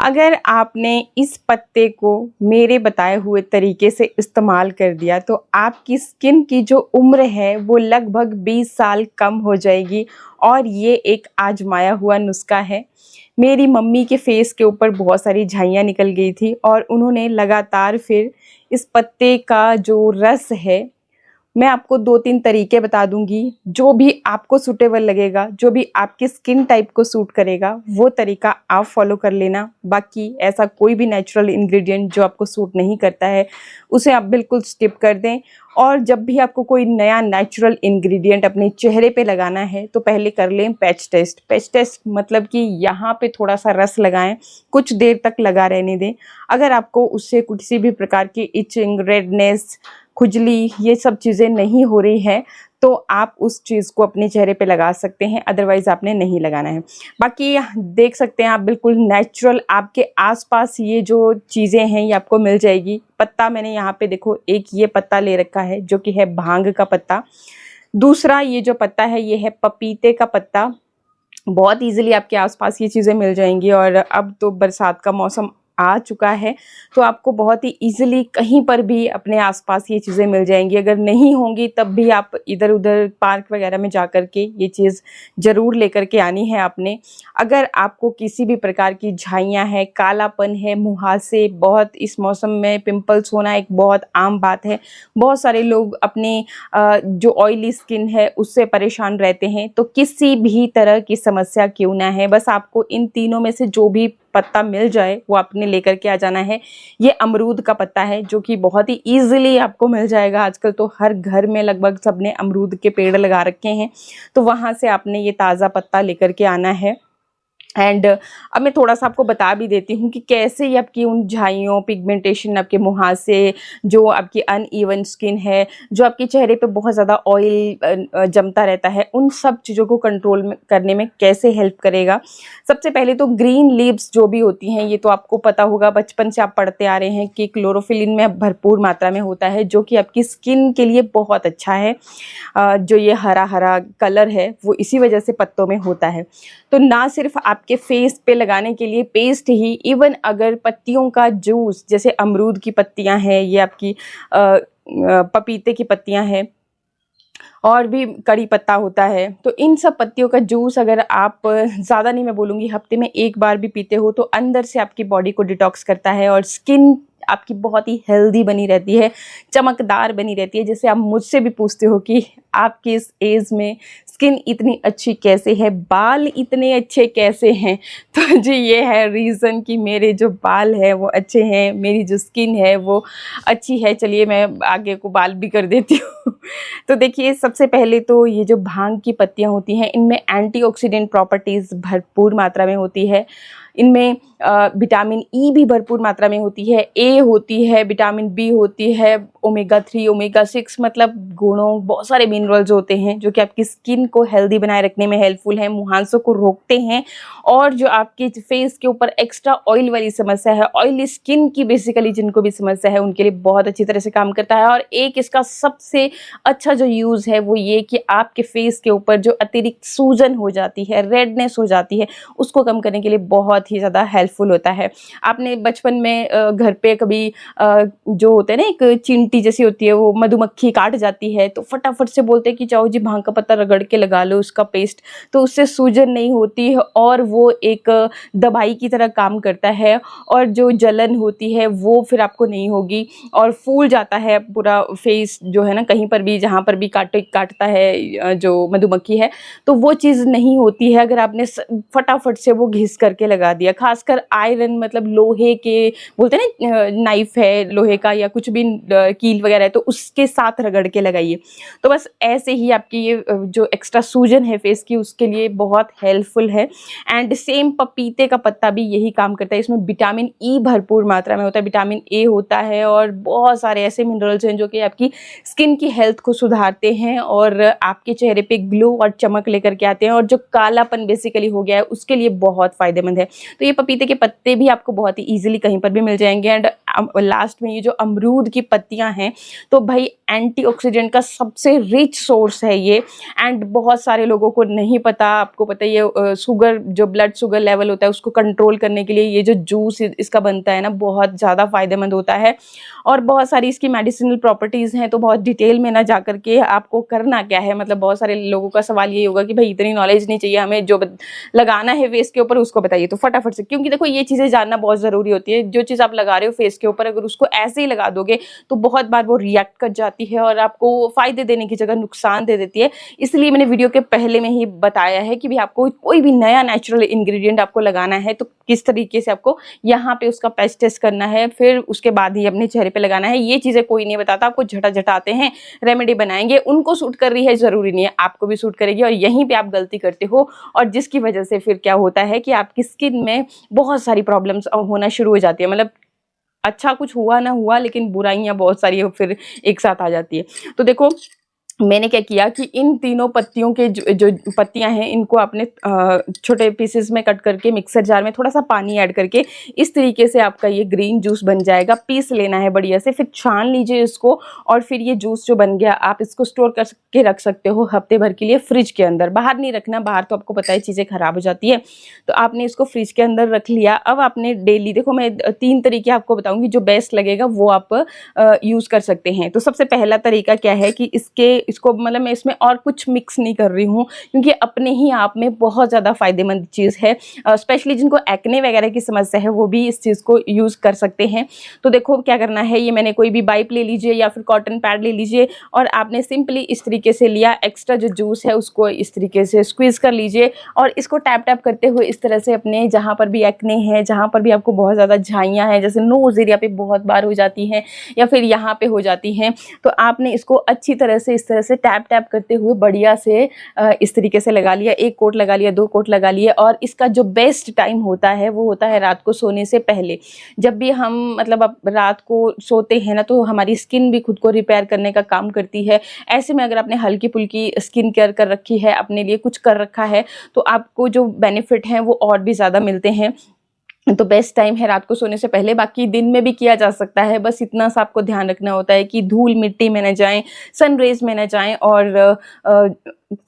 अगर आपने इस पत्ते को मेरे बताए हुए तरीके से इस्तेमाल कर दिया तो आपकी स्किन की जो उम्र है वो लगभग 20 साल कम हो जाएगी। और ये एक आजमाया हुआ नुस्खा है। मेरी मम्मी के फेस के ऊपर बहुत सारी झाइयाँ निकल गई थी और उन्होंने लगातार फिर इस पत्ते का जो रस है, मैं आपको 2-3 तरीके बता दूँगी, जो भी आपको सूटेबल लगेगा, जो भी आपकी स्किन टाइप को सूट करेगा, वो तरीका आप फ़ॉलो कर लेना। बाकी ऐसा कोई भी नेचुरल इंग्रेडिएंट जो आपको सूट नहीं करता है, उसे आप बिल्कुल स्किप कर दें। और जब भी आपको कोई नया नेचुरल इंग्रेडिएंट अपने चेहरे पे लगाना है, तो पहले कर लें पैच टेस्ट। पैच टेस्ट मतलब कि यहाँ पे थोड़ा-सा रस लगाएँ, कुछ देर तक लगा रहने दें। अगर आपको उससे किसी भी प्रकार की इचिंग, रेडनेस, खुजली ये सब चीज़ें नहीं हो रही है तो आप उस चीज़ को अपने चेहरे पे लगा सकते हैं, अदरवाइज़ आपने नहीं लगाना है। बाकी देख सकते हैं आप बिल्कुल नेचुरल आपके आसपास ये जो चीज़ें हैं ये आपको मिल जाएगी। पत्ता मैंने यहाँ पे देखो एक ये पत्ता ले रखा है जो कि है भांग का पत्ता। दूसरा ये जो पत्ता है ये है पपीते का पत्ता। बहुत ईज़िली आपके आसपास ये चीज़ें मिल जाएँगी और अब तो बरसात का मौसम आ चुका है, तो आपको बहुत ही ईज़िली कहीं पर भी अपने आसपास ये चीज़ें मिल जाएँगी। अगर नहीं होंगी तब भी आप इधर-उधर पार्क वग़ैरह में जा कर के ये चीज़ ज़रूर लेकर के आनी है आपने। अगर आपको किसी भी प्रकार की झाइयाँ हैं, कालापन है, मुहासे, बहुत इस मौसम में पिंपल्स होना एक बहुत आम बात है। बहुत सारे लोग अपने जो ऑयली स्किन है उससे परेशान रहते हैं, तो किसी भी तरह की समस्या क्यों ना है, बस आपको इन तीनों में से जो भी पत्ता मिल जाए वो आपने लेकर के आ जाना है। ये अमरूद का पत्ता है जो कि बहुत ही ईज़िली आपको मिल जाएगा। आजकल तो हर घर में लगभग सबने अमरूद के पेड़ लगा रखे हैं, तो वहाँ से आपने ये ताज़ा पत्ता लेकर के आना है। एंड अब मैं थोड़ा-सा आपको बता भी देती हूँ कि कैसे ये आपकी उन झाइयों, पिगमेंटेशन, आपके मुहासे, जो आपकी अनइवन स्किन है, जो आपके चेहरे पे बहुत ज़्यादा ऑयल जमता रहता है, उन सब चीज़ों को कंट्रोल में करने में कैसे हेल्प करेगा। सबसे पहले तो ग्रीन लीव्स जो भी होती हैं, ये तो आपको पता होगा, बचपन से आप पढ़ते आ रहे हैं कि क्लोरोफिल इनमें भरपूर मात्रा में होता है, जो कि आपकी स्किन के लिए बहुत अच्छा है। जो ये हरा-हरा कलर है, वो इसी वजह से पत्तों में होता है। तो ना सिर्फ आपके फेस पे लगाने के लिए पेस्ट ही, इवन अगर पत्तियों का जूस, जैसे अमरूद की पत्तियां हैं, ये आपकी पपीते की पत्तियां हैं, और भी कड़ी पत्ता होता है, तो इन सब पत्तियों का जूस अगर आप ज़्यादा नहीं मैं बोलूँगी हफ्ते में 1 बार भी पीते हो तो अंदर से आपकी बॉडी को डिटॉक्स करता है और स्किन आपकी बहुत ही हेल्दी बनी रहती है, चमकदार बनी रहती है। जैसे आप मुझसे भी पूछते हो कि आपकी इस एज में स्किन इतनी अच्छी कैसे है, बाल इतने अच्छे कैसे हैं, तो जी ये है रीज़न कि मेरे जो बाल हैं वो अच्छे हैं, मेरी जो स्किन है वो अच्छी है। चलिए मैं आगे को बाल भी कर देती हूँ। तो देखिए सबसे पहले तो ये जो भांग की पत्तियाँ होती हैं इनमें एंटीऑक्सीडेंट प्रॉपर्टीज़ भरपूर मात्रा में होती है। इनमें विटामिन ई भी भरपूर मात्रा में होती है, ए होती है, विटामिन बी होती है, ओमेगा 3, ओमेगा 6 मतलब गुणों, बहुत सारे मिनरल्स होते हैं जो कि आपकी स्किन को हेल्दी बनाए रखने में हेल्पफुल हैं, मुहांसों को रोकते हैं और जो आपके फेस के ऊपर एक्स्ट्रा ऑयल वाली समस्या है, ऑयली स्किन की बेसिकली जिनको भी समस्या है उनके लिए बहुत अच्छी तरह से काम करता है। और एक इसका सबसे अच्छा जो यूज़ है वो ये कि आपके फेस के ऊपर जो अतिरिक्त सूजन हो जाती है, रेडनेस हो जाती है, उसको कम करने के लिए बहुत ही ज़्यादा हेल्पफुल होता है। आपने बचपन में घर पे कभी जो होता है ना एक चींटी जैसी होती है, वो मधुमक्खी काट जाती है तो फटाफट से बोलते हैं कि जाओ जी भांग का पत्ता रगड़ के लगा लो उसका पेस्ट, तो उससे सूजन नहीं होती है और वो एक दवाई की तरह काम करता है और जो जलन होती है वो फिर आपको नहीं होगी और फूल जाता है पूरा फेस जो है ना, कहीं पर भी जहाँ पर भी काटता है जो मधुमक्खी है, तो वो चीज़ नहीं होती है अगर आपने फटाफट से वो घिस करके लगा दिया। खासकर आयरन मतलब लोहे के बोलते हैं ना, नाइफ है लोहे का या कुछ भी कील वगैरह है तो उसके साथ रगड़ के लगाइए। तो बस ऐसे ही आपकी ये जो एक्स्ट्रा सूजन है फेस की उसके लिए बहुत हेल्पफुल है। एंड सेम पपीते का पत्ता भी यही काम करता है। इसमें विटामिन ई भरपूर मात्रा में होता है, विटामिन ए होता है और बहुत सारे ऐसे मिनरल्स हैं जो कि आपकी स्किन की हेल्थ को सुधारते हैं और आपके चेहरे पे ग्लो और चमक लेकर के आते हैं और जो कालापन बेसिकली हो गया है उसके लिए बहुत फ़ायदेमंद है। तो ये पपीते के पत्ते भी आपको बहुत ही ईजिली कहीं पर भी मिल जाएंगे। एंड लास्ट में ये जो अमरूद की पत्तियां हैं, तो भाई एंटीऑक्सीडेंट का सबसे रिच सोर्स है ये। एंड बहुत सारे लोगों को नहीं पता, आपको पता है ये शुगर, जो ब्लड शुगर लेवल होता है उसको कंट्रोल करने के लिए ये जो जूस इसका बनता है ना, बहुत ज़्यादा फायदेमंद होता है। और बहुत सारी इसकी मेडिसिनल प्रॉपर्टीज़ हैं, तो बहुत डिटेल में ना जा करके आपको करना क्या है, मतलब बहुत सारे लोगों का सवाल ये होगा कि भाई इतनी नॉलेज नहीं चाहिए हमें, जो लगाना है फेस के ऊपर उसको बताइए। तो फटाफट से, क्योंकि देखो ये चीज़ें जानना बहुत ज़रूरी होती है। जो चीज़ आप लगा रहे हो फेस के ऊपर, अगर उसको ऐसे ही लगा दोगे तो बहुत बार वो रिएक्ट कर जाती है और आपको फ़ायदे देने की जगह नुकसान दे देती है। इसलिए मैंने वीडियो के पहले में ही बताया है कि भाई आपको कोई भी नया नेचुरल इंग्रेडिएंट आपको लगाना है तो किस तरीके से आपको यहाँ पे उसका पैच टेस्ट करना है, फिर उसके बाद ही अपने चेहरे पे लगाना है। ये चीज़ें कोई नहीं बताता, आपको झटाझटाते हैं रेमेडी बनाएंगे, उनको सूट कर रही है ज़रूरी नहीं है आपको भी सूट करेगी, और यहीं पे आप गलती करते हो और जिसकी वजह से फिर क्या होता है कि आपकी स्किन में बहुत सारी प्रॉब्लम्स होना शुरू हो जाती है। मतलब अच्छा कुछ हुआ ना हुआ, लेकिन बुराइयां बहुत सारी फिर एक साथ आ जाती है। तो देखो मैंने क्या किया कि इन तीनों पत्तियों के जो पत्तियां हैं इनको आपने छोटे पीसेस में कट करके मिक्सर जार में थोड़ा सा पानी ऐड करके इस तरीके से आपका ये ग्रीन जूस बन जाएगा। पीस लेना है बढ़िया से, फिर छान लीजिए इसको, और फिर ये जूस जो बन गया आप इसको स्टोर करके रख सकते हो हफ्ते भर के लिए फ्रिज के अंदर। बाहर नहीं रखना, बाहर तो आपको पता है चीज़ें खराब हो जाती है। तो आपने इसको फ्रिज के अंदर रख लिया। अब आपने डेली, देखो मैं 3 तरीके आपको बताऊंगी, जो बेस्ट लगेगा वो आप यूज़ कर सकते हैं। तो सबसे पहला तरीका क्या है कि इसको मतलब मैं इसमें और कुछ मिक्स नहीं कर रही हूँ, क्योंकि अपने ही आप में बहुत ज़्यादा फायदेमंद चीज़ है। स्पेशली जिनको एक्ने वगैरह की समस्या है वो भी इस चीज़ को यूज़ कर सकते हैं। तो देखो क्या करना है, ये मैंने कोई भी वाइप ले लीजिए या फिर कॉटन पैड ले लीजिए, और आपने सिंपली इस तरीके से लिया। एक्स्ट्रा जो जूस है उसको इस तरीके से स्क्वीज़ कर लीजिए, और इसको टैप टैप करते हुए इस तरह से अपने जहाँ पर भी एक्ने है, जहाँ पर भी आपको बहुत ज़्यादा झाइयाँ हैं, जैसे नोज़ एरिया पे बहुत बार हो जाती हैं या फिर यहाँ पे हो जाती हैं, तो आपने इसको अच्छी तरह से इस तरह से टैप टैप करते हुए बढ़िया से इस तरीके से लगा लिया। 1 कोट लगा लिया, 2 कोट लगा लिए। और इसका जो बेस्ट टाइम होता है वो होता है रात को सोने से पहले। जब भी हम मतलब अब रात को सोते हैं ना, तो हमारी स्किन भी खुद को रिपेयर करने का काम करती है। ऐसे में अगर आपने हल्की फुल्की स्किन केयर कर रखी है, अपने लिए कुछ कर रखा है, तो आपको जो बेनिफिट हैं वो और भी ज़्यादा मिलते हैं। तो बेस्ट टाइम है रात को सोने से पहले। बाकी दिन में भी किया जा सकता है, बस इतना सा आपको ध्यान रखना होता है कि धूल मिट्टी में न जाएं, सन रेज में न जाएं, और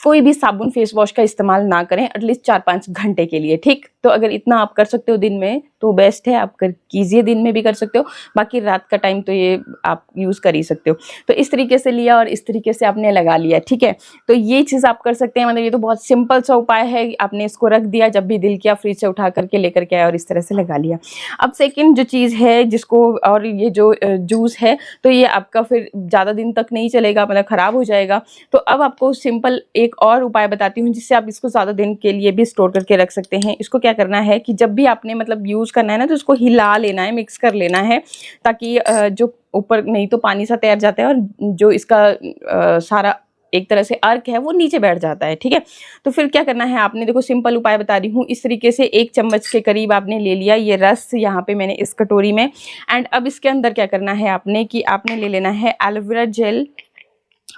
कोई भी साबुन फेस वॉश का इस्तेमाल ना करें एटलीस्ट 4-5 घंटे के लिए। ठीक, तो अगर इतना आप कर सकते हो दिन में तो बेस्ट है, आप कीजिए, दिन में भी कर सकते हो। बाकी रात का टाइम तो ये आप यूज़ कर ही सकते हो। तो इस तरीके से लिया और इस तरीके से आपने लगा लिया। ठीक है, तो ये चीज़ आप कर सकते हैं। मतलब ये तो बहुत सिंपल सा उपाय है। आपने इसको रख दिया, जब भी दिल किया फ्रिज से उठा करके लेकर के आया और इस तरह से लगा लिया। अब सेकेंड जो चीज़ है जिसको, और ये जो जूस है, तो ये आपका फिर ज़्यादा दिन तक नहीं चलेगा, मतलब ख़राब हो जाएगा। तो अब आपको सिंपल एक और उपाय बताती हूँ जिससे आप इसको ज़्यादा दिन के लिए भी स्टोर करके रख सकते हैं। इसको क्या करना है कि जब भी आपने मतलब यूज़ करना है ना, तो इसको हिला लेना है, मिक्स कर लेना है, ताकि जो ऊपर नहीं तो पानी सा तैर जाता है और जो इसका सारा एक तरह से अर्क है वो नीचे बैठ जाता है। ठीक है, तो फिर क्या करना है आपने, देखो सिंपल उपाय बता रही हूँ। इस तरीके से 1 चम्मच के करीब आपने ले लिया ये रस, यहाँ पे मैंने इस कटोरी में। एंड अब इसके अंदर क्या करना है आपने कि आपने ले लेना है एलोवेरा जेल।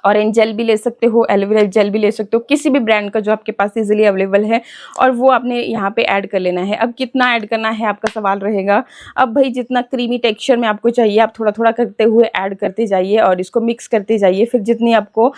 ऑरेंज जेल भी ले सकते हो, एलोवेरा जेल भी ले सकते हो, किसी भी ब्रांड का जो आपके पास इजीली अवेलेबल है, और वो आपने यहाँ पे ऐड कर लेना है। अब कितना ऐड करना है आपका सवाल रहेगा। अब भाई जितना क्रीमी टेक्सचर में आपको चाहिए आप थोड़ा थोड़ा करते हुए ऐड करते जाइए और इसको मिक्स करते जाइए। फिर जितनी आपको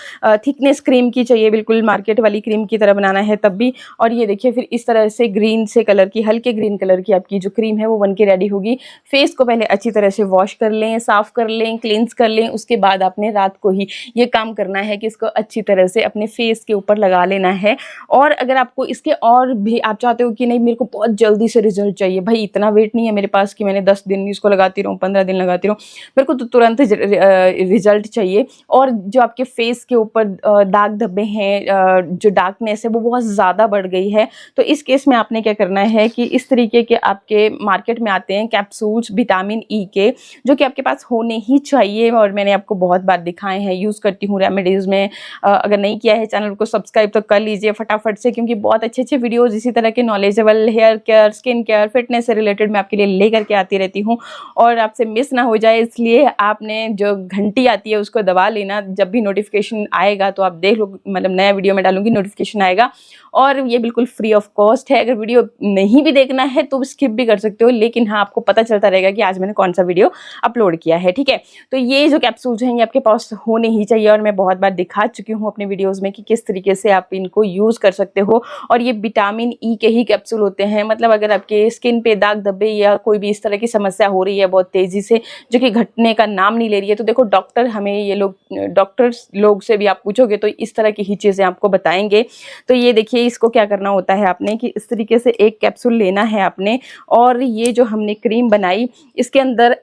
थिकनेस क्रीम की चाहिए, बिल्कुल मार्केट वाली क्रीम की तरह बनाना है तब भी। और ये देखिए फिर इस तरह से ग्रीन से कलर की, हल्के ग्रीन कलर की आपकी जो क्रीम है वो बन के रेडी होगी। फेस को पहले अच्छी तरह से वॉश कर लें, साफ़ कर लें, क्लींस कर लें। उसके बाद आपने रात को ही ये काम करना है कि इसको अच्छी तरह से अपने फेस के ऊपर लगा लेना है। और अगर आपको इसके और भी आप चाहते हो कि नहीं मेरे को बहुत जल्दी से रिजल्ट चाहिए, भाई इतना वेट नहीं है मेरे पास कि मैंने 10 दिन इसको लगाती रहूँ, 15 दिन लगाती रहूँ, मेरे को तो तुरंत रिजल्ट चाहिए, और जो आपके फेस के ऊपर दाग धब्बे हैं, जो डार्कनेस है वो बहुत ज़्यादा बढ़ गई है, तो इस केस में आपने क्या करना है कि इस तरीके के आपके मार्केट में आते हैं कैप्सूल्स विटामिन ई के, जो कि आपके पास होने ही चाहिए, और मैंने आपको बहुत बार दिखाए हैं, यूज़ करती देती हूँ रेमेडीज़ में। अगर नहीं किया है चैनल को सब्सक्राइब तो कर लीजिए फटाफट से, क्योंकि बहुत अच्छे वीडियोज़ इसी तरह के knowledgeable hair care, skin care, fitness से रिलेटेड मैं आपके लिए लेकर के आती रहती हूँ और आपसे मिस ना हो जाए इसलिए आपने जो घंटी आती है उसको दबा लेना। जब भी नोटिफिकेशन आएगा तो आप देख लो, मतलब नया वीडियो में डालूंगी नोटिफिकेशन आएगा। और ये बिल्कुल फ्री ऑफ कॉस्ट है। अगर वीडियो नहीं भी देखना है तो स्किप भी कर सकते हो, लेकिन हाँ आपको पता चलता रहेगा कि आज मैंने कौन सा वीडियो अपलोड किया है, ठीक है। तो ये जो कैप्सूल्स हैं ये आपके पास होने ही चाहिए और मैं बहुत बार दिखा चुकी हूँ अपने वीडियोज़ में कि किस तरीके से आप इनको यूज़ कर सकते हो। और ये विटामिन ई के ही कैप्सूल होते हैं, मतलब अगर आपके स्किन पे दाग धब्बे या कोई भी इस तरह की समस्या हो रही है बहुत तेज़ी से, जो कि घटने का नाम नहीं ले रही है, तो देखो डॉक्टर हमें ये लोग, डॉक्टर्स लोग से भी आप पूछोगे तो इस तरह की ही चीज़ें आपको बताएंगे। तो ये देखिए इसको क्या करना होता है आपने कि इस तरीके से एक कैप्सूल लेना है आपने, और ये जो हमने क्रीम बनाई इसके अंदर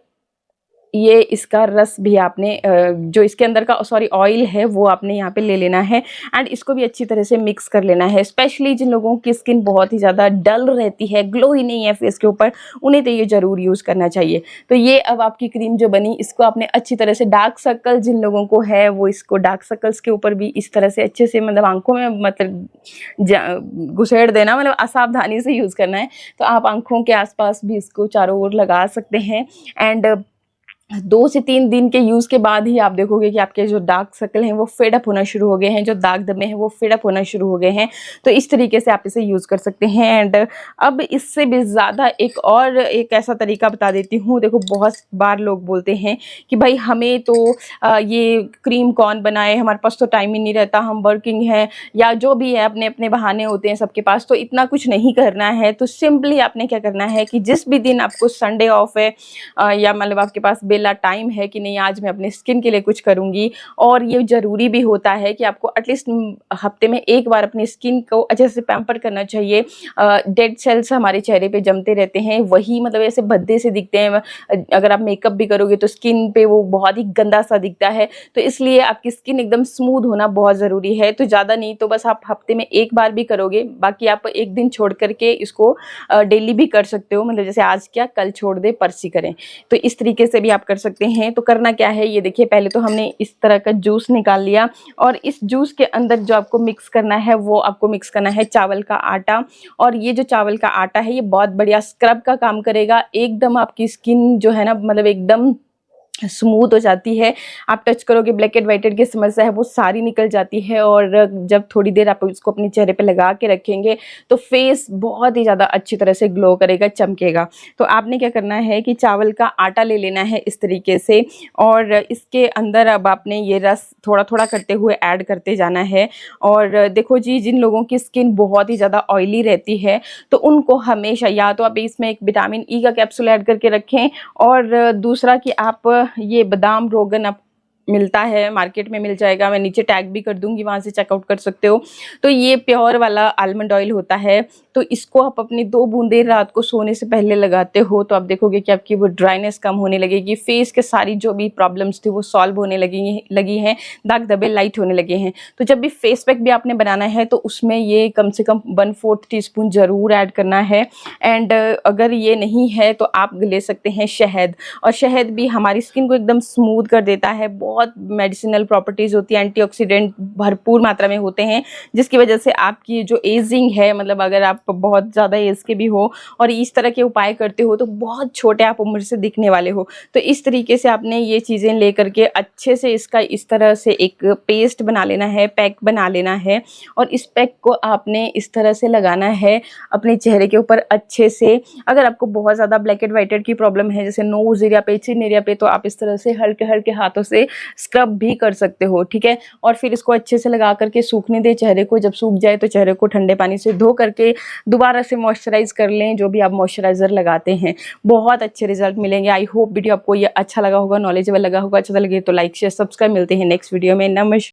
ये इसका रस भी आपने जो इसके अंदर का सॉरी ऑयल है वो आपने यहाँ पे ले लेना है एंड इसको भी अच्छी तरह से मिक्स कर लेना है। स्पेशली जिन लोगों की स्किन बहुत ही ज़्यादा डल रहती है, ग्लो ही नहीं है फेस के ऊपर, उन्हें तो ये ज़रूर यूज़ करना चाहिए। तो ये अब आपकी क्रीम जो बनी इसको आपने अच्छी तरह से, डार्क सर्कल जिन लोगों को है वो इसको डार्क सर्कल्स के ऊपर भी इस तरह से अच्छे से, मतलब आंखों में मतलब घुसेड़ देना, मतलब असावधानी से यूज़ करना है। तो आप आंखों के आसपास भी इसको चारों ओर लगा सकते हैं एंड 2 से 3 दिन के यूज़ के बाद ही आप देखोगे कि आपके जो डार्क सर्कल हैं वो फेड अप होना शुरू हो गए हैं, जो दाग धब्बे हैं वो फेड अप होना शुरू हो गए हैं। तो इस तरीके से आप इसे यूज़ कर सकते हैं। एंड अब इससे भी ज़्यादा एक ऐसा तरीका बता देती हूँ। देखो बहुत बार लोग बोलते हैं कि भाई हमें तो ये क्रीम कौन बनाए, हमारे पास तो टाइम ही नहीं रहता, हम वर्किंग हैं या जो भी है, अपने अपने बहाने होते हैं सबके पास, तो इतना कुछ नहीं करना है। तो सिंपली आपने क्या करना है कि जिस भी दिन आपको संडे ऑफ है या मतलब आपके पास बेला टाइम है कि नहीं आज मैं अपने स्किन के लिए कुछ करूँगी, और ये ज़रूरी भी होता है कि आपको एटलीस्ट हफ्ते में एक बार अपनी स्किन को अच्छे से पैम्पर करना चाहिए। डेड सेल्स हमारे चेहरे पे जमते रहते हैं, वही मतलब ऐसे भद्दे से दिखते हैं। अगर आप मेकअप भी करोगे तो स्किन पे वो बहुत ही गंदा सा दिखता है, तो इसलिए आपकी स्किन एकदम स्मूथ होना बहुत ज़रूरी है। तो ज़्यादा नहीं तो बस आप हफ्ते में एक बार भी करोगे, बाकी आप एक दिन छोड़ करके इसको डेली भी कर सकते हो, मतलब जैसे आज क्या कल छोड़ दे परसी करें, तो इस तरीके से भी आप कर सकते हैं। तो करना क्या है, ये देखिए पहले तो हमने इस तरह का जूस निकाल लिया और इस जूस के अंदर जो आपको मिक्स करना है वो आपको मिक्स करना है चावल का आटा। और ये जो चावल का आटा है ये बहुत बढ़िया स्क्रब का काम करेगा, एकदम आपकी स्किन जो है ना मतलब एकदम स्मूथ हो जाती है। आप टच करोगे ब्लैक एंड वाइट की समस्या है वो सारी निकल जाती है, और जब थोड़ी देर आप इसको अपने चेहरे पे लगा के रखेंगे तो फेस बहुत ही ज़्यादा अच्छी तरह से ग्लो करेगा, चमकेगा। तो आपने क्या करना है कि चावल का आटा ले लेना है इस तरीके से, और इसके अंदर अब आपने ये रस थोड़ा थोड़ा करते हुए ऐड करते जाना है। और देखो जी, जिन लोगों की स्किन बहुत ही ज़्यादा ऑयली रहती है तो उनको हमेशा या तो आप इसमें एक विटामिन ई का कैप्सूल ऐड करके रखें, और दूसरा कि आप ये बादाम रोगन आप मिलता है मार्केट में, मिल जाएगा, मैं नीचे टैग भी कर दूंगी, वहाँ से चेकआउट कर सकते हो। तो ये प्योर वाला आलमंड ऑयल होता है, तो इसको आप अपनी 2 बूंदे रात को सोने से पहले लगाते हो तो आप देखोगे कि आपकी वो ड्राइनेस कम होने लगेगी, फेस के सारी जो भी प्रॉब्लम्स थी वो सॉल्व होने लगी हैं, दाग धब्बे लाइट होने लगे हैं। तो जब भी फेस पैक भी आपने बनाना है तो उसमें ये कम से कम 1/4 टीस्पून ज़रूर ऐड करना है। एंड अगर ये नहीं है तो आप ले सकते हैं शहद, और शहद भी हमारी स्किन को एकदम स्मूथ कर देता है, बहुत मेडिसिनल प्रॉपर्टीज़ होती है, एंटीऑक्सीडेंट भरपूर मात्रा में होते हैं, जिसकी वजह से आपकी जो एजिंग है, मतलब अगर आप बहुत ज़्यादा एज के भी हो और इस तरह के उपाय करते हो तो बहुत छोटे आप उम्र से दिखने वाले हो। तो इस तरीके से आपने ये चीज़ें ले करके अच्छे से इसका इस तरह से एक पेस्ट बना लेना है, पैक बना लेना है, और इस पैक को आपने इस तरह से लगाना है अपने चेहरे के ऊपर अच्छे से। अगर आपको बहुत ज़्यादा ब्लैक एंड वाइट की प्रॉब्लम है, जैसे नोज एरिया पे, चिन एरिया पे, तो आप इस तरह से हल्के हल्के हाथों से स्क्रब भी कर सकते हो, ठीक है। और फिर इसको अच्छे से लगा करके सूखने दे चेहरे को, जब सूख जाए तो चेहरे को ठंडे पानी से धो करके दोबारा से मॉइस्चराइज कर लें, जो भी आप मॉइस्चराइजर लगाते हैं, बहुत अच्छे रिजल्ट मिलेंगे। आई होप वीडियो आपको ये अच्छा लगा होगा, नॉलेजेबल लगा होगा। अच्छा लगे तो लाइक शेयर सब्सक्राइब, मिलते हैं नेक्स्ट वीडियो में। नमस्कार।